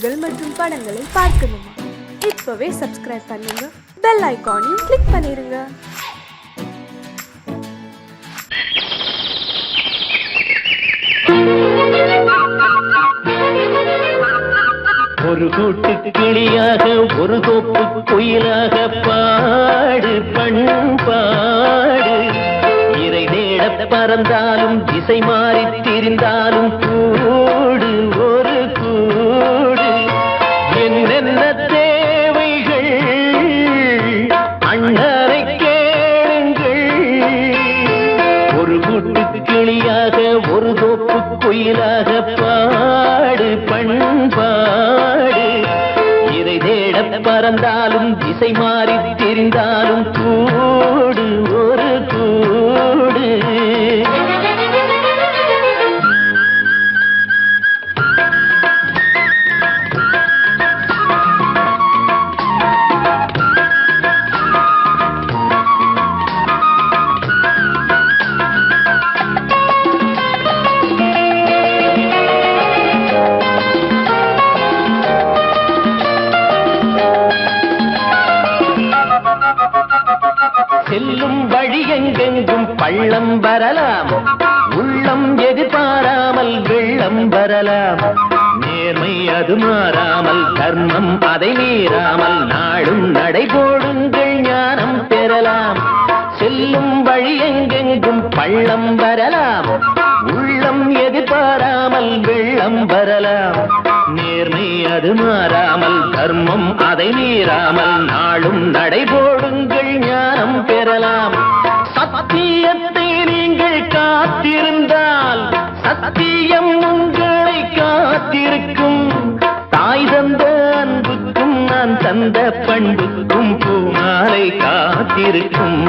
நிகழ்ச்சிகள் மற்றும் படங்களை பார்க்கணுமா? இப்பவே சப்ஸ்கிரைப் பண்ணுங்க, பெல் ஐகானையும் கிளிக் பண்ணிருங்க. ஒரு கூட்டு கிளியாக ஒரு தோப்பு குயிலாக பாடு பண்பாடு. இறை தேட பறந்தாலும் திசை மாறி திரிந்தாலும் கூடு ஒரு கூடு. என்னென்ன தேவைகள் அண்ணரை கேளுங்கள். ஒரு கூட்டு கிளியாக ஒரு தோப்பு குயிலாக பாடு பண்பாடு. இதை தேட பறந்தாலும் திசை மாறி திரிந்தாலும் கூடு ஒரு கூடு. செல்லும் வழி எங்கெங்கும் பள்ளம் வரலாம், உள்ளம் எதிர்பாராமல் வெள்ளம் வரலாம். நேர்மை அது மாறாமல், தர்மம் அதை மீறாமல், நாளும் நடைபோடுங்கள் ஞானம் பெறலாம். செல்லும் வழி எங்கெங்கும் பள்ளம் வரலாம், உள்ளம் எதிர்பாராமல் வெள்ளம் வரலாம். நேர்மை அது மாறாமல், தர்மம் அதை மீறாமல், நாளும் நடைபோடுங்கள் ஞானம் பெறலாம். சத்தியத்தை நீங்கள் காத்திருந்தால் சத்தியம் உங்களை காத்திருக்கும். தாய் தந்த அன்புக்கும் நான் தந்த பண்புக்கும் பூமாலை காத்திருக்கும்.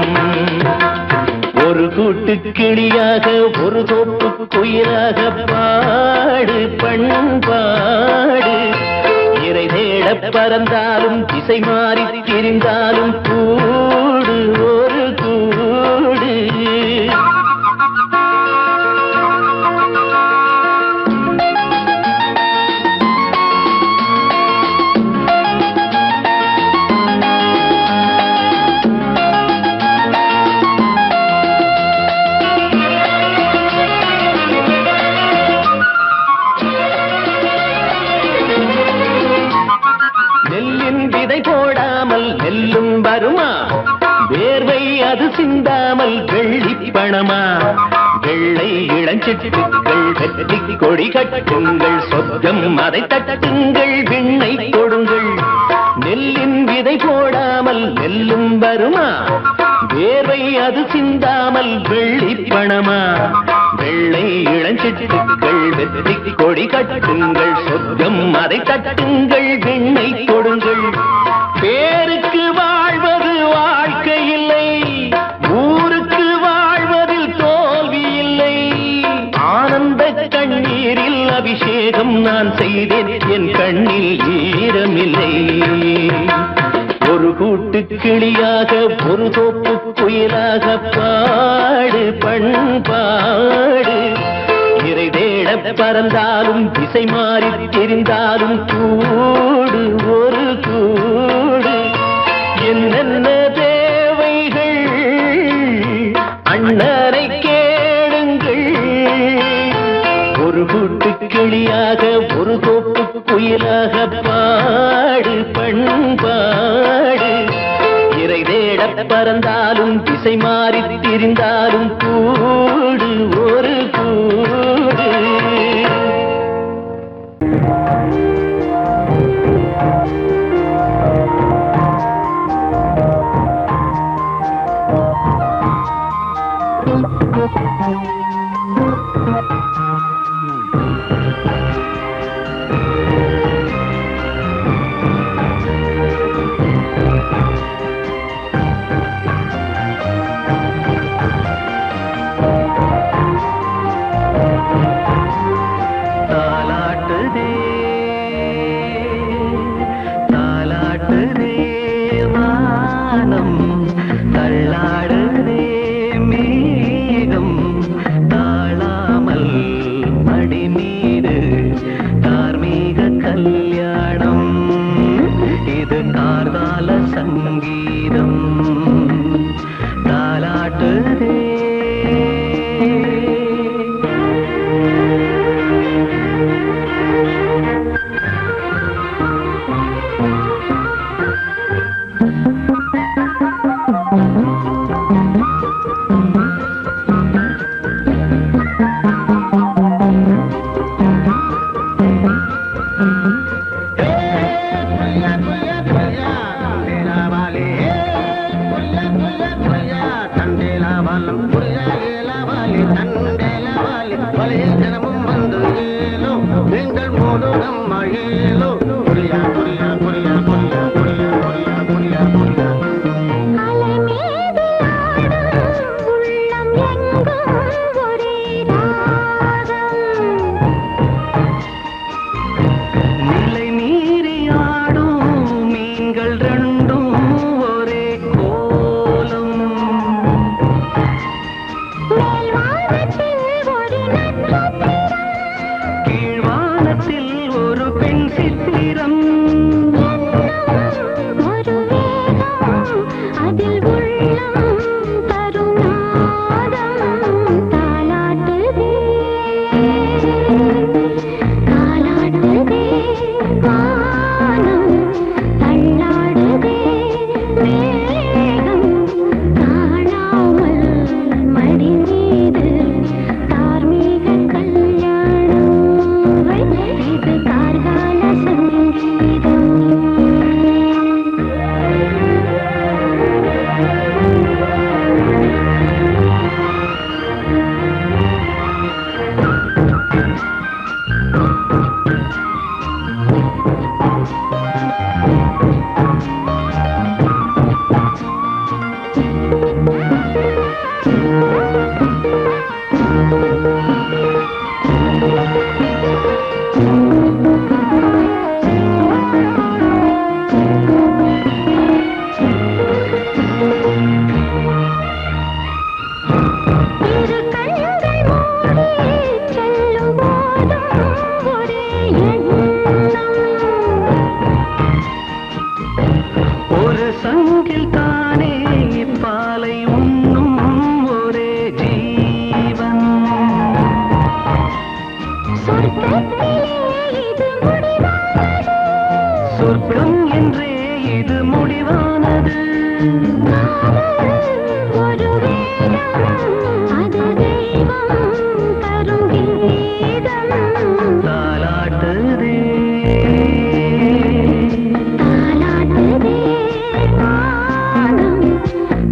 ஒரு கூட்டு கிளியாக ஒரு தோப்பு குயிலாக பாடு பண்பாடு. இறை தேட பறந்தாலும் திசை மாறி திரிந்தாலும் கூடு ஒரு கூடு. போடாமல் நெல்லும் வருமா, வேர்வை அது சிந்தாமல் வெள்ளி பணமா. வெள்ளை இளஞ்சிட்டுகள் வெற்றி கொடி கட்டுங்கள், சொர்க்கம் அதை தட்டுங்கள், விண்ணை கொடுங்கள். நெல்லின் விதை போடாமல் நெல்லும் வருமா, வேர்வை அது சிந்தாமல் வெள்ளி பணமா. வெள்ளை இளஞ்சிட்டுகள் வெற்றி கொடி கட்டுங்கள், சொர்க்கம் அதை தட்டுங்கள், விண்ணை கொடுங்கள். பேருக்கு வாழ்வது வாழ்க்கை இல்லை, ஊருக்கு வாழ்வதில் தோல்வி இல்லை. ஆனந்த கண்ணீரில் அபிஷேகம் நான் செய்தேன், என் கண்ணில் ஈரமில்லை. ஒரு கூட்டு கிளியாக ஒரு தோப்பு குயிலாக பாடு பண்பாடு. இறை தேட பறந்தாலும் திசை மாறி தெரிந்தாலும் கூடு ஒரு கூடு. என்னென்ன தேவைகள் அண்ணரை கேளுங்கள். ஒரு கூட்டு கிளியாக ஒரு தோப்பு குயிலாக பாடு பண்பாடு. இறை தேட பறந்தாலும் திசை மாறி திரிந்தாலும் கூடு ஒரு கூடு. தள்ளாடுதே மேகம் இது கார்கால சங்கீதம் தாலாட்டுதே. சொர்க்கம் என்றே இது முடிவானது. ஒரு அது தெய்வம் தரும் கீதம் தாலாட்டுதே தாலாட்டுதே வானம்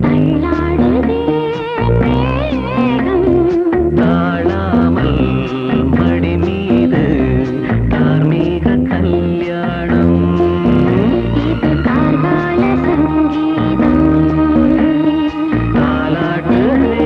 தள்ளாடுதே மேகம் தாழாமல் மடி மீது தார்மீக கல்யாணம். இது கார்கால சங்கீதம் தாலாட்டுதே.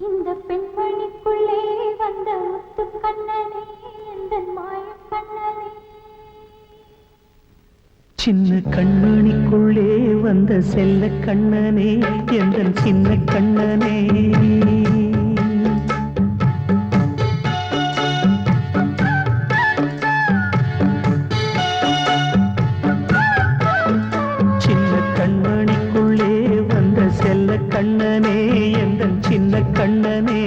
இந்த பெண்மணிக்குள்ளே வந்த முத்து கண்ணனே எந்தன் மாய கண்ணனே. சின்ன கண்மணிக்குள்ளே வந்த செல்ல கண்ணனே எந்தன் சின்ன கண்ணனே. சின்ன கண்மணிக்குள்ளே வந்த செல்ல கண்ணனே எந்தன் சின்ன கண்ணனே.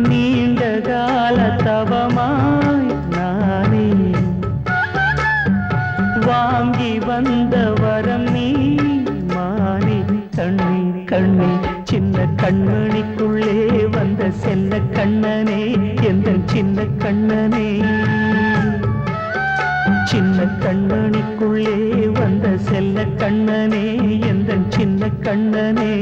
நீண்ட கால தவமாய் நானே வாங்கி வந்த வரம் நீ மானே. கண்ணே கண்ணே சின்ன கண்மணிக்குள்ளே வந்த செல்ல கண்ணனே எந்தன் சின்ன கண்ணனே. சின்ன கண்மணிக்குள்ளே வந்த செல்ல கண்ணனே கண்ணனே.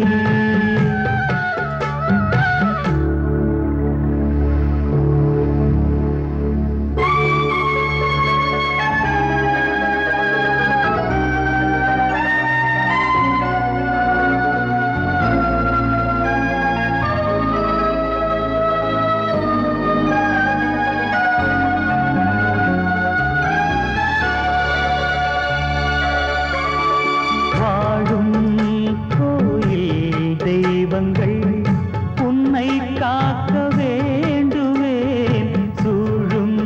உன்னை காக்க வேண்டுவேன், சூழும்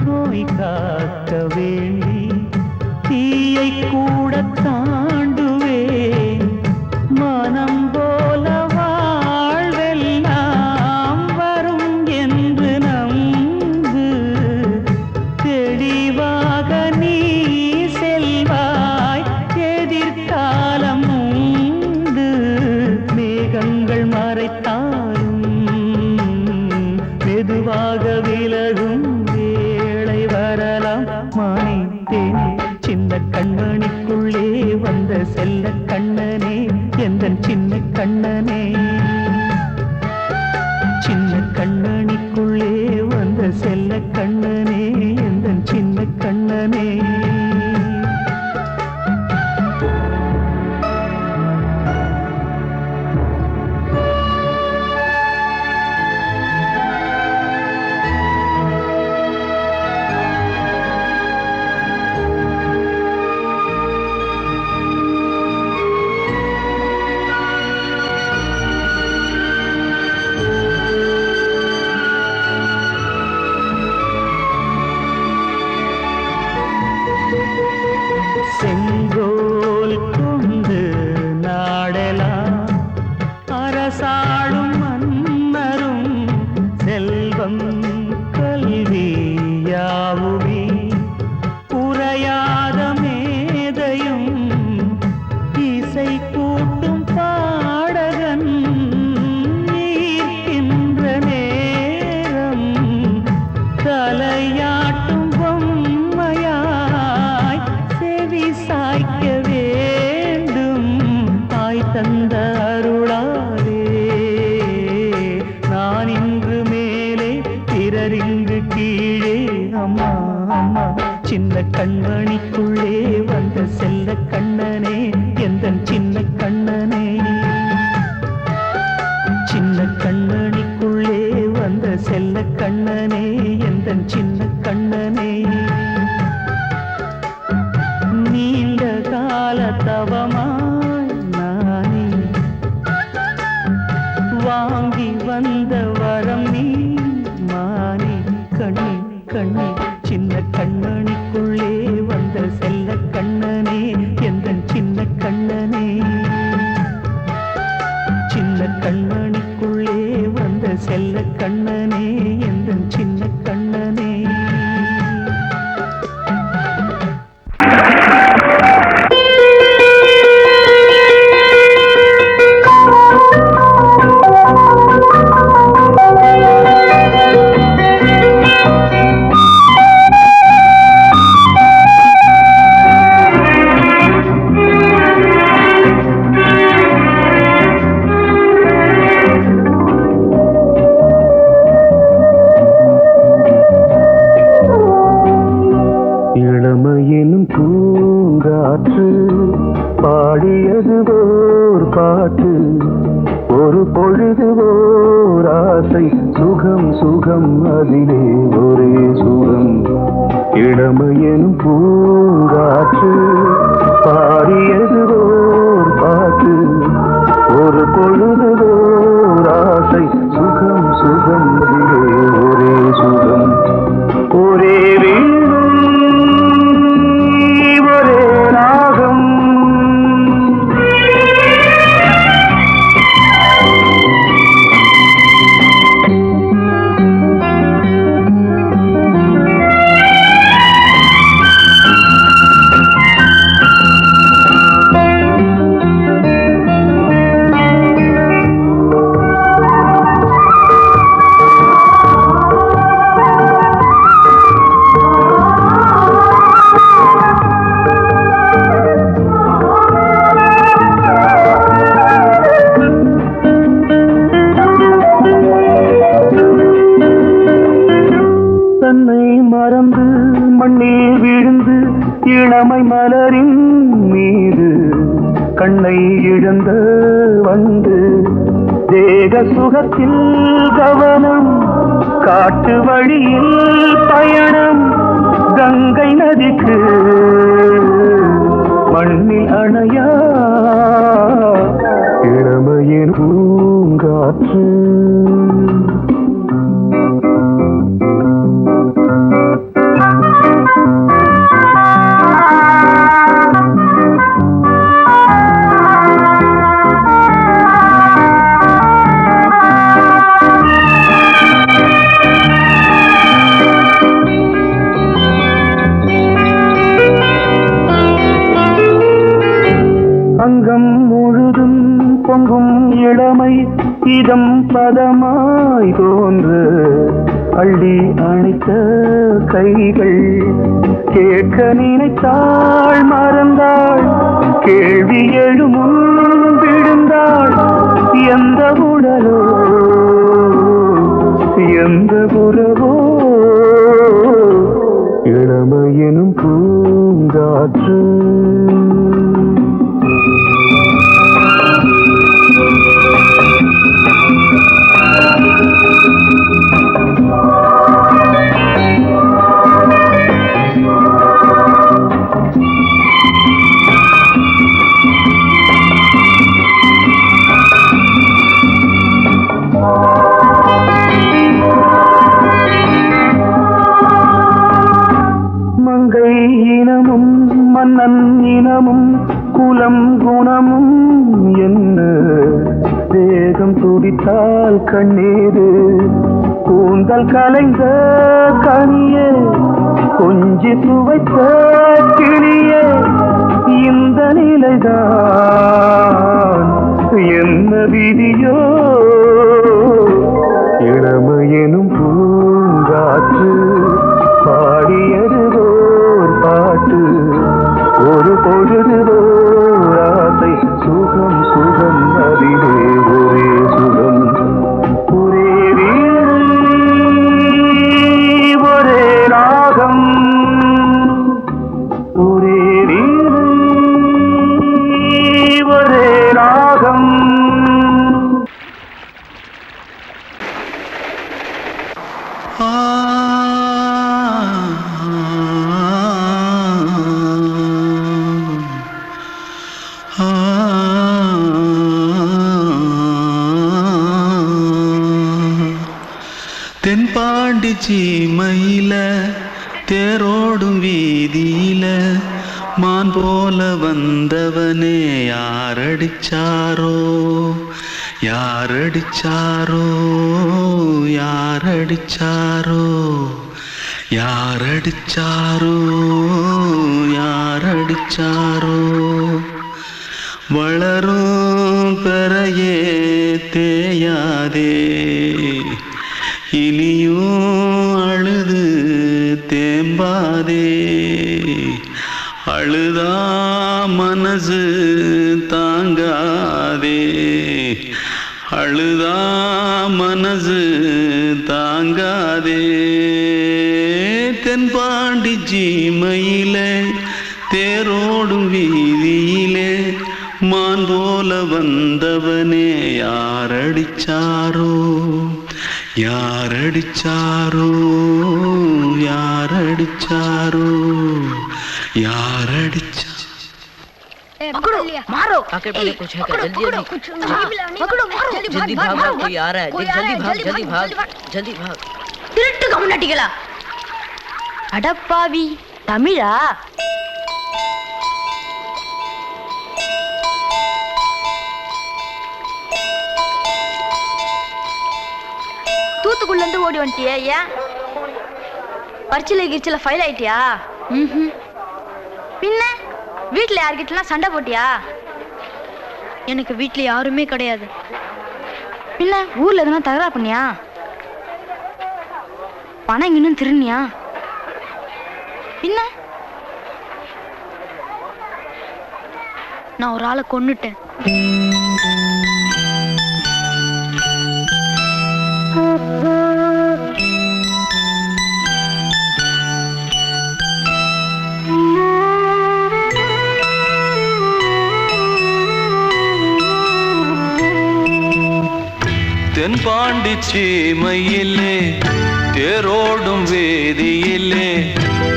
நோய் காக்க வேண்டி தீயை கூட தாண்டுவேன். மனம் போல வாழ்வெல்லாம் வரும் என்று நம்பு, தெளிவாக நீ செல்வாய், எதிர்காலம் உண்டு. மேகங்கள் மறைத்தாலும் மெதுவாக விலகும் வேளை வரலாம். மானே தேனே சின்ன கண்மணிக்குள்ளே வந்த செல்ல கண்ணனே, எந்தன் சின்ன கண்ணனே. சின்ன கண்மணிக்குள்ளே வந்த செல்ல கண்ணனே, எந்தன் சின்ன கண்ணனே. செங்கோல் கொண்டு நாடலாம் அரசாளும் மன்னரும், செல்வம் கல்வி யாவுமே குறையாத மேதையும், இசை கூட்டும் பாடகன் ஈர்க்கின்ற நேரம், தலையாட்டும் பொம்மையாய் செவி சாய்க்க வேண்டும். தாய் தந்த அருளாலே நான் இன்று மேலே, பிறரிங்கு கீழே. அம்மா அம்மா சின்ன கண்மணிக்குள்ளே வந்த செல்ல கண்ணனே, எந்தன் சின்ன கண்ணனே. சின்ன கண்மணிக்குள்ளே வந்த செல்ல கண்ணனே, எந்தன் சின்ன கண்ணனே. நீண்ட கால தவமாய் நானே வாங்கி வந்த வரம் நீ, மானே கண்ணே கண்ணே. சின்ன கண்மணிக்குள்ளே வந்த செல்ல கண்ணனே, எந்தன் சின்ன கண்ணனே. சின்ன கண்மணிக்குள்ளே வந்த செல்ல கண்ணனே, எந்தன் சின்ன கண்ணனே. இளமையினும் பூங்காற்று பாடியது ஓர் பாட்டு, ஒரு பொழுது ஓர் ஆசை, சுகம் சுகம் அதிலே ஒரே சுகம். இளமையினும் பூங்காற்று பாடியது ஓர் பாட்டு, ஒரு பொழுது ஓர் ஆசை, சுகம் சுகம் அதிலே ஒரே சுகம். ஒரே இளமை மலரின் மீது கண்ணை இழந்த வந்து தேக சுகத்தில் கவனம் காட்டு வழியில் பயணம் கங்கை நதிக்கு மண்ணில் அணையா இளமையின் பூங்காற்று அங்கம் முழுதும் பொங்கும் இளமை இதம் பதமாய் தோன்று அள்ளி அணைத்த கைகள் கேட்க நினைத்தாள் மறந்தாள் கேள்வி எழுமுன் விழுந்தாள் எந்த உடலோ எந்த புறவோ இளமையெனும் பூங்காற்று மங்கை இனமும் மன்னன் இனமும் குலம் குணமும் என்ன தேகம் துடித்தால் கண்ணீரு கூந்தல் கலைந்த கனியே கொஞ்சி துவைத்த கிளியே இந்த நிலைதான் என்ன விதியோ இளமையெனும் பூங்காற்று பாடியது ஓர் பாட்டு ஒரு பொழுது ஓர் ஆசை சுகம் சுகம் அதிலே ஒரே சுகம் ஒரே வீடு ஒரே ராகம் ஒரே வீடு ஒரே ராகம் தென்பாண்டி சீமையில தேரோடும் வீதியில மான் போல வந்தவனே யாரடிச்சாரோ யாரடிச்சாரோ யாரடிச்சாரோ யாரடிச்சாரோ யாரடிச்சாரோ வளரும் பெறையே தேயாதே இனியும் அழுது தேம்பாதே அழுதா மனசு தாங்காதே அழுதா மனசு தாங்காதே தென்பாண்டி சீமையிலே தேரோடும் வீதியிலே மான் போல வந்தவனே யாரடிச்சாரோ யாரடிச்சாரோ யாரடிச்சாரோ यारडिचा पकड़ो मारो आके पहले कुछ है क्या जल्दी पकड़ो मारो जल्दी भाग भाग कोई आ रहा है जल्दी भाग जल्दी भाग திருட்டு கம்முனட்டிகளா அடப்பாவி தமிழா தூத்துக்குள்ள இருந்து ஓடி வந்துட்டியா ஏன் பரிச்சையில கிரிச்சல ஃபைல் ஆயிட்டியா பின்ன வீட்ல யார்கிட்டலாம் சண்டை போட்டியா எனக்கு வீட்ல யாருமே கிடையாது பின்ன ஊர்ல எதுனா தகராறு பண்ணியா பணம் இன்னும் திருநியா பின்ன நான் ஒரு ஆளை கொன்னுட்டேன் தென்பாண்டி சீமையிலே தேரோடும் வேதியிலே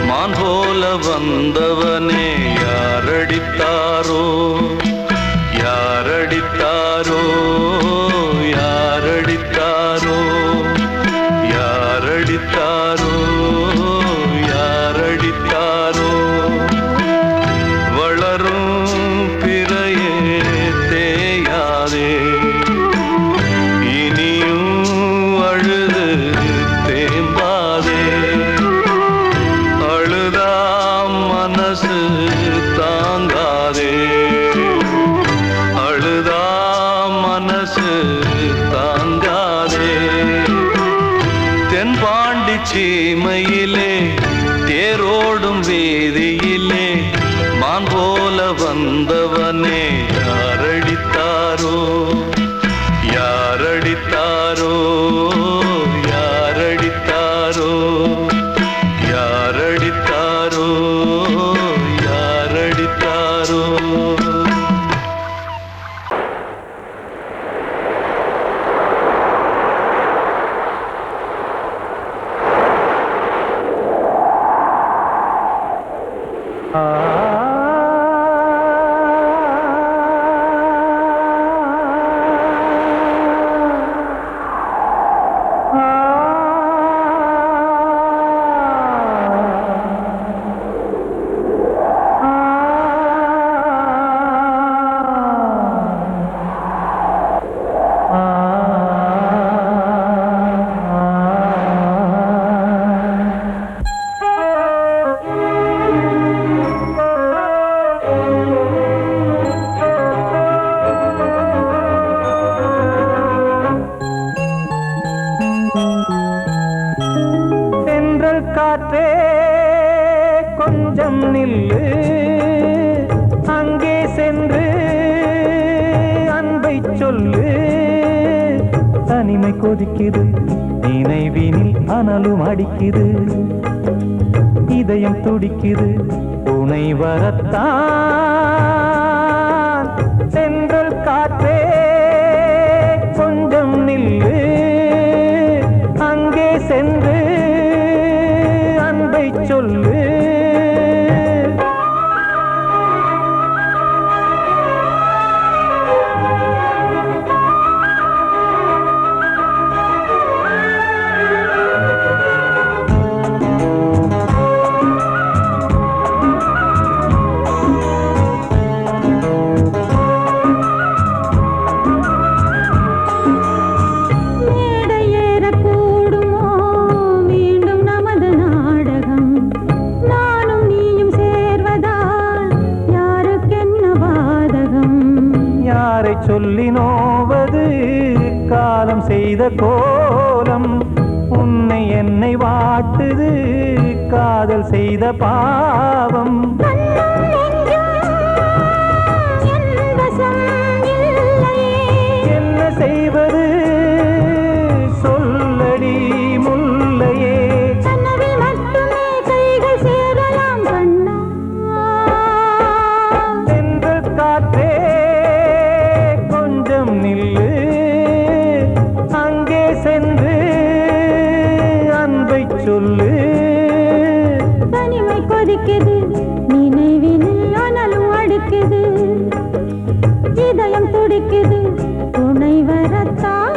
மான் போல வந்தவனே யாரடித்தாரோ யாரடித்தாரோ யாரடித்தாரோ யாரடித்தாரோ யாரடித்தாரோ வளரும் பிறையே தேயாதே இனியும் அழுது தேம்பாதே அழுதா மனசு தாங்காதே அழுதா மனசு தாங்காதே தென்பாண்டி சீமையிலே தேரோடும் வேதியிலே மான் போல வந்தவனே யாரடித்தாரோ யாரடித்தாரோ யாரடித்தாரோ யாரடித்தாரோ யாரடித்தாரோ காற்றே கொஞ்சம் நில்லு அங்கே சென்று அன்பை சொல்லு தனிமை கொதிக்குது நினைவினில் அனலும் அடிக்குது இதயம் துடிக்குது துணை வரத்தான் சென்றல் காற்றே கொஞ்சம் நில்லு அங்கே சென்று அன்பை சொல்லு சொல்லி நோவது காலம் செய்த கோலம் உன்னை என்னை வாட்டுது காதல் செய்த பாவம் என்ன செய்வது சொல்லடி முல்லையே சென்று காற்றே நில்லு அங்கே சென்று அன்பை சொல்லு தனிமை கொதிக்குது நினைவினில் அனலும் அடிக்குது இதயம் துடிக்குது துணை வரத்தான்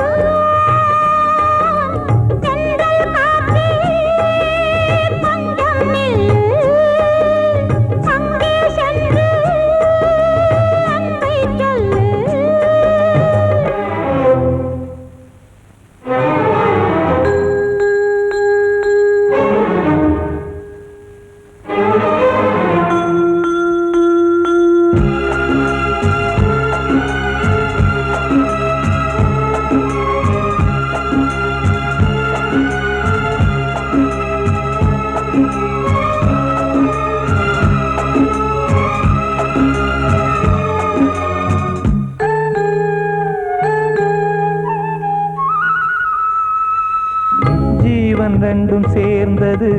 ரெண்டும் சேர்ந்தது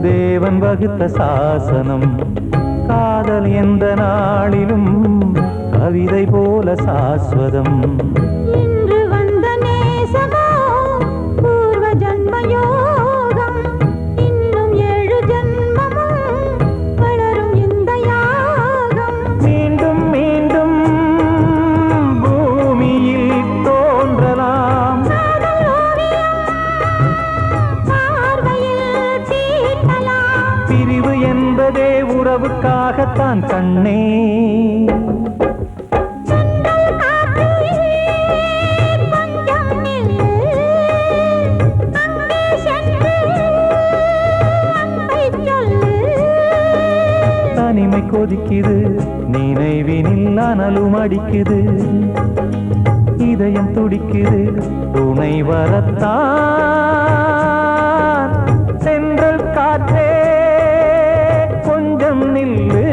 தேவன் வகுத்த சாசனம் காதல் எந்த நாளிலும் கவிதை போல சாஸ்வதம் இன்று வந்த நேசம் பாடத்தான் கண்ணே. தனிமை கொதிக்குது, நினைவினில் அனலும் அடிக்குது, இதயம் துடிக்குது, துணை வரத்தான். சென்றல் காற்றே கொஞ்சம் நில்லு,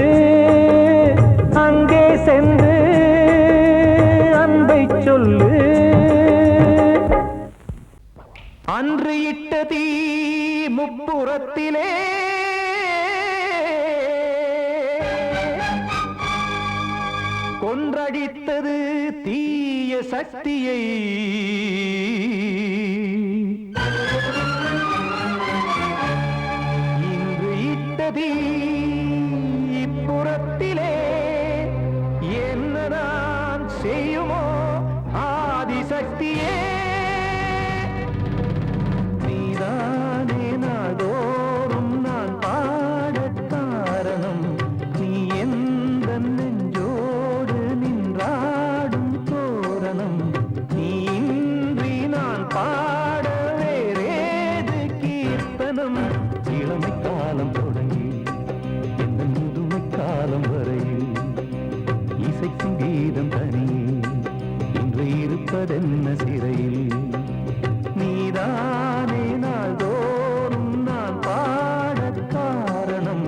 அங்கே சென்று அன்பை சொல்லு. அன்று இட்ட தீ முப்புறத்திலே கொன்றடித்தது தீய சக்தியை. இன்று இட்டதீ இப்புறத்திலே என்ன நான் செய்யுமோ ஆதிசக்தியே. நீதானே நாள்தோறும் நான் பாடக் காரணம், நீ எந்த நெஞ்சோடு நின்றாடும் தோரணம். நீ இன்றி நான் பாட வேறேது கீர்த்தனம். இளமை காலம் தொடங்கி எந்த முதுமை காலம் வரையில் இசைக்கும் கீதம் தனியே இன்று இருப்பதென்ன சிறையில். நீதானே நாள்தோறும் நான் பாடக் காரணம்,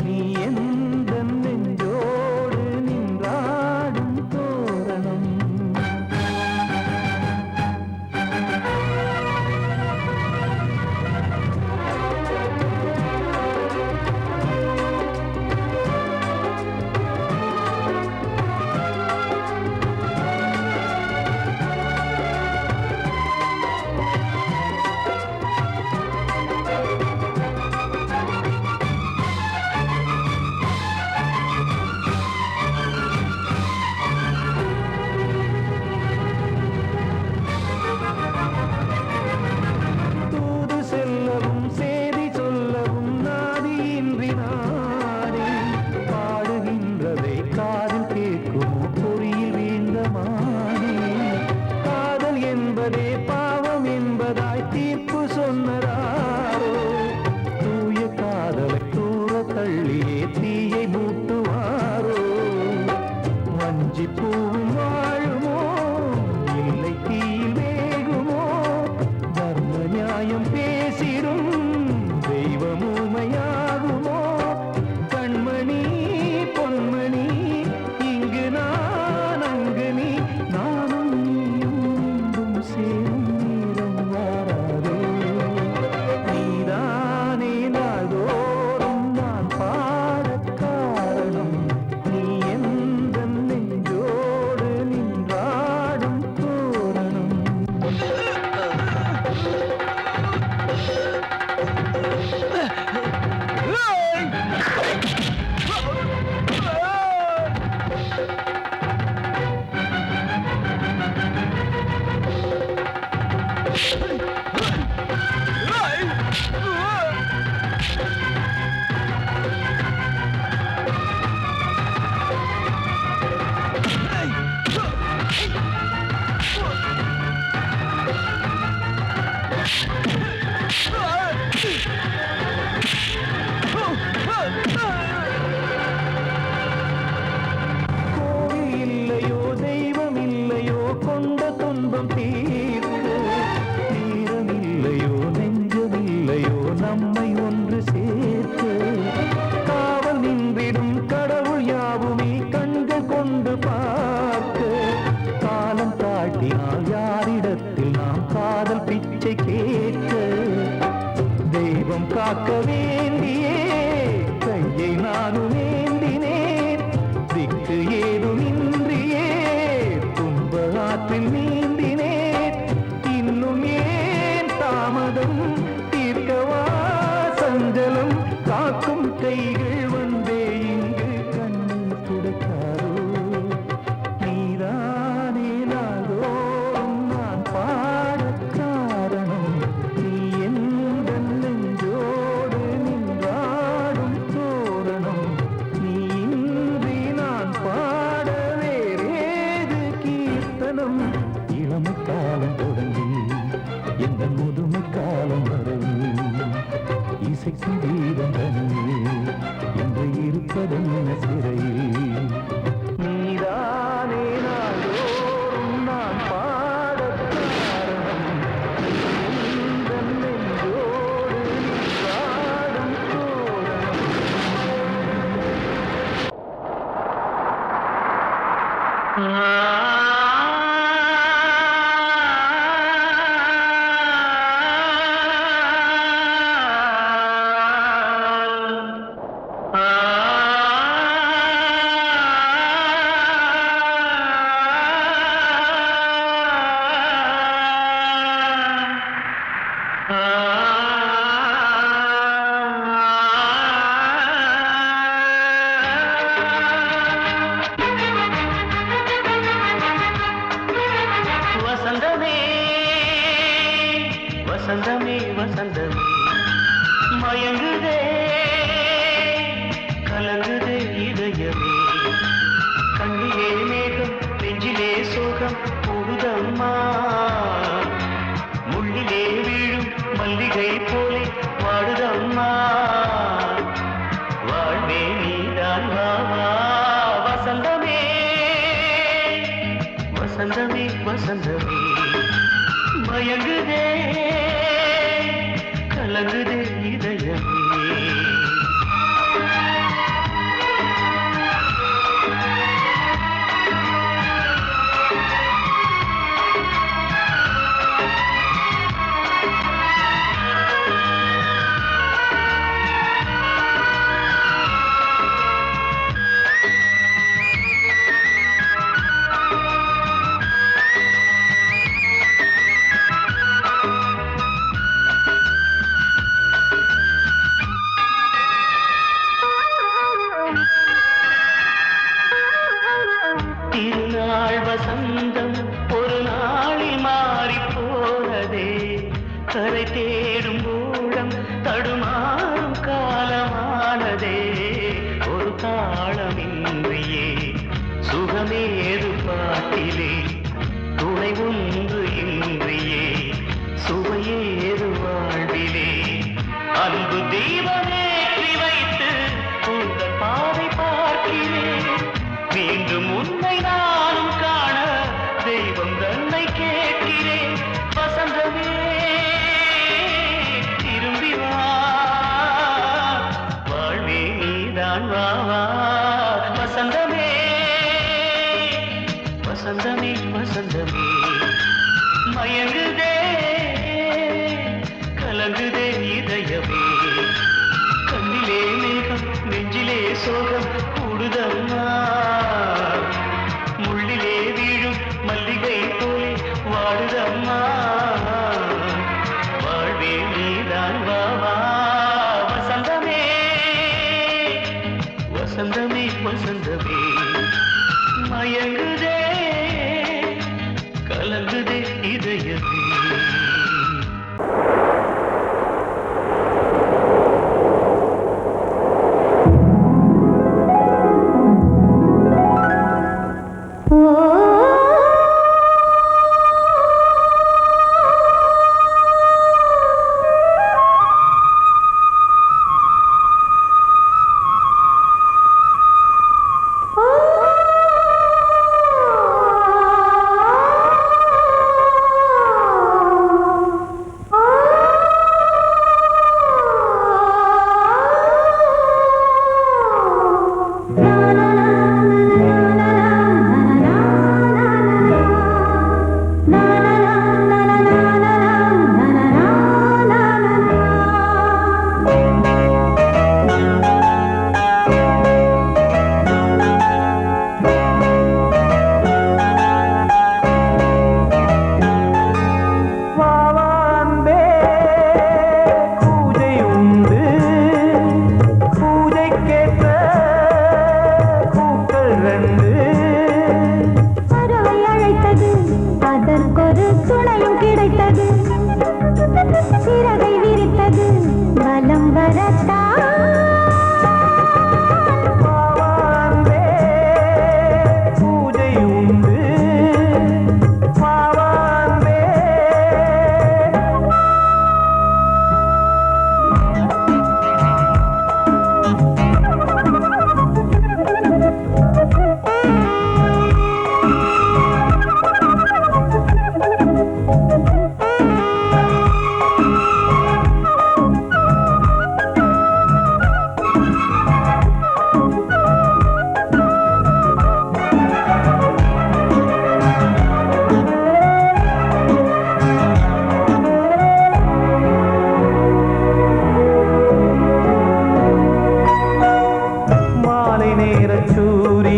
நீ எந்த நெஞ்சோடு நின்றாடும் தோரணம். வசந்தமே வசந்தமே வசந்தமே மயங்குதே கலங்குதே இதயமே கண்ணிலே மேகம் நெஞ்சிலே சோகம் போடுதம்மா முள்ளிலே வீழும் மல்லிகை போலே வாடுதம்மா வாழ்வே நீதான் வாவா வசந்தமே வசந்தமே வசந்தமே மயங்குதே கலங்குதே இதயமே திருநாள் வசந்தம் ஒரு நாளில் மாறி போனதே கரை தேடும் ஊழம் தடுமாறும் காலமானதே ஒரு தாளமின்றியே சுகமேது பாட்டிலே துணை ஒன்று இன்றியே சுவையேது வாழ்விலே அன்பு தீபமேற்றி வைத்து உங்கள் பாதை பார்க்கிறேன் மீண்டும் உன்னை நானும் காண தெய்வம் தன்னை கேட்கிறேன் வசந்தமே திரும்பி வா வாழ்வே நீதான் வா வா வசந்தமே வசந்தமே வசந்தமே மயங்குதே கலங்குதே இதயமே கண்ணிலே மேகம் நெஞ்சிலே சோகம் கூடுதம்மா முள்ளிலே வீழும் மல்லிகை போலே வாடுதம்மா வாழ்வே நீதான் வா வா வசந்தமே வசந்தமே வசந்தமே மயங்குதே கலங்குதே இதயமே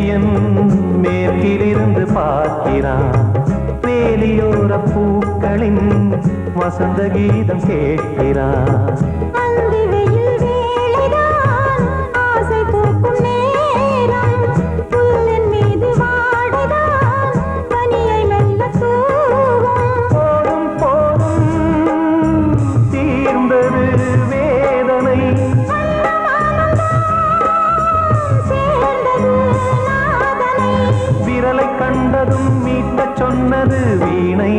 சூரியன் மேற்கிலிருந்து பார்க்கிறான் வேலியோர பூக்களின் வசந்த கீதம் கேட்கிறான் அந்தி வெயில் வேளைதான் ஆசை பூக்கும் நேரம் புல்லின் மீது வாடைதான் பனியை மெல்ல தூவும் போதும் போதும் தீர்ந்தது வேதனை சேர்ந்தது நாதனை விரலை கண்டதும் மீட்டச் சொன்னது வீணை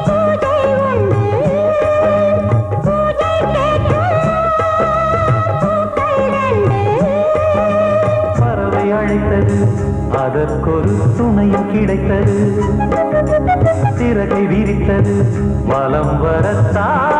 பூஜை உண்டு பூஜை கேட்கும் பூக்கள் ரெண்டு பறவை அழைத்தது அதற்கொரு துணையும் கிடைத்தது சிறகை விரித்தது வலம் வரத்தான்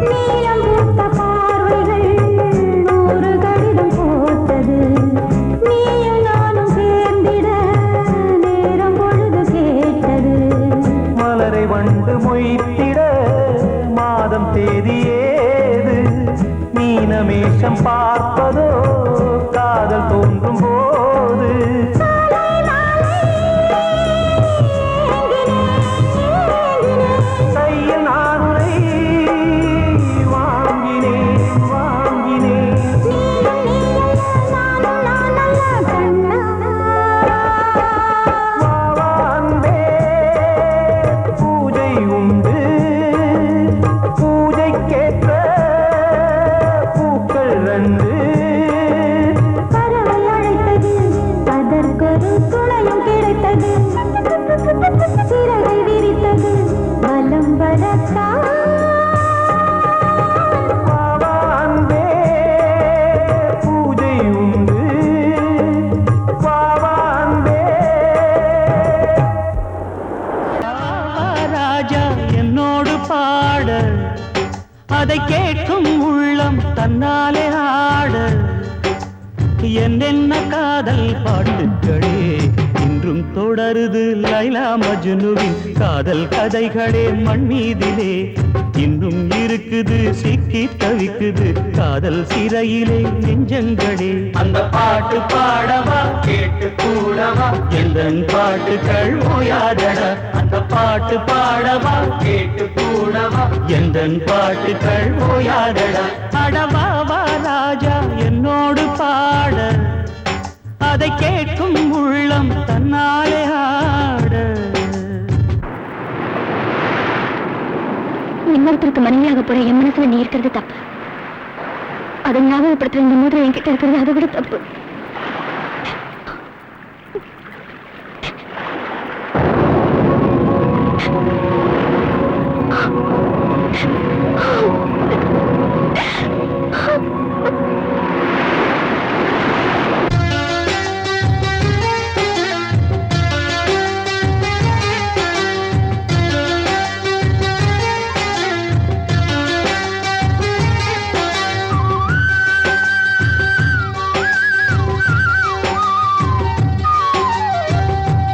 நீலம் பூத்த பார்வைகள் நூறு கடிதம் போட்டது நீயும் நானும் சேர்ந்திட நேரம் பொழுது கேட்டது மலரை வண்டு மொய்த்திட மாதம் தேதி ஏது மீனமேஷம் பார்ப்பதோ காதல் தோன்றும் போது கையில் நானுரை வாங்கினேன் வாங்கினேன் வாவாந்தே பூஜை உண்டு பூஜைக்கேற்ற பூக்கள் ரெண்டு பறவை அழைத்தது அதற்கொரு துணையும் கிடைத்தது சிறகை விரித்தது வலம் வரத்தான் வாவாந்தே பூஜை உண்டு வாவாந்தே ராஜா என்னோடு பாட அதை கேட்கும் உள்ளம் தன்னாலே ஆட என்னென்ன காதல் பாட்டுகளே இன்றும் தொடருது லைலா மஜ்னுவின் காதல் கதைகளே மண் மீதிலே இன்னும் இருக்குது சிக்கி தவிக்குது காதல் சிறையிலே நெஞ்சங்களே அந்த பாட்டு பாடவா கேட்டு கூடவா எந்தன் பாட்டுகள் ஓயாதடா அந்த பாட்டு பாடவா கேட்டு கூடவா எந்தன் பாட்டுகள் ஓயாதடா அடவாவா ராஜா என்னோடு பாட அதை கேட்கும் உள்ளம் தன்னாலே ஆட இன்னொருத்தருக்கு மனைவியாக போற என் மனசுல நீ இருக்கிறது தப்பு அதை ஞாபகப்படுத்துற இந்த மூதிரை என்கிட்ட இருக்கிறது அதை விட தப்பு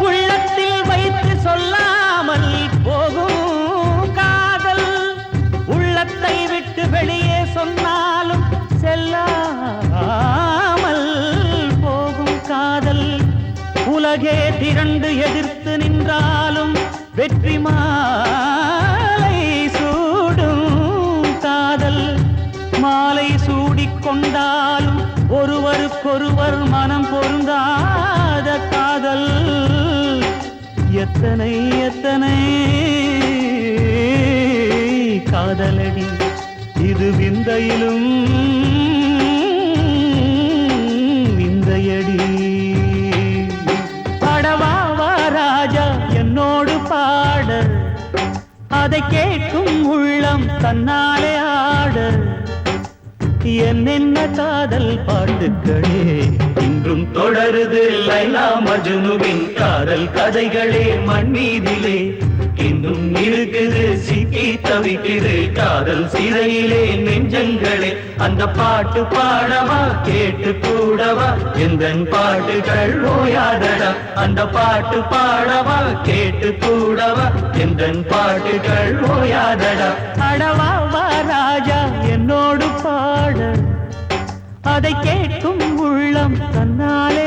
உள்ளத்தில் வைத்து சொல்லாமல் போகும் காதல் உள்ளத்தை விட்டு வெளியே சொன்னாலும் செல்லாமல் போகும் காதல் உலகே திரண்டு எதிர்த்து நின்றாலும் வெற்றி மாலை சூடும் காதல் மாலை சூடிக்கொண்டாலும் ஒருவருக்கொருவர் மனம் பொருந்தாத காதல் எத்தனை எத்தனை காதலடி இது விந்தையிலும் அதை கேட்கும் உள்ளம் தன்னாலே ஆட என்னென்ன காதல் பாட்டுக்களே இன்றும் தொடருது லைலா மஜ்னுவின் காதல் கதைகளே மண் மீதிலே இன்னும் இருக்குது சிக்கி தவிக்குது காதல் சிறையிலே நெஞ்சங்களே அந்த பாட்டு பாடவா கேட்டு கூடவா எந்தன் பாட்டுகள் ஓயாதடா அந்த பாட்டு பாடவா கேட்டு கூடவா எந்தன் பாட்டுகள் ஓயாதடா அடவா வா ராஜா என்னோடு பாட அதை கேட்கும் உள்ளம் தன்னாலே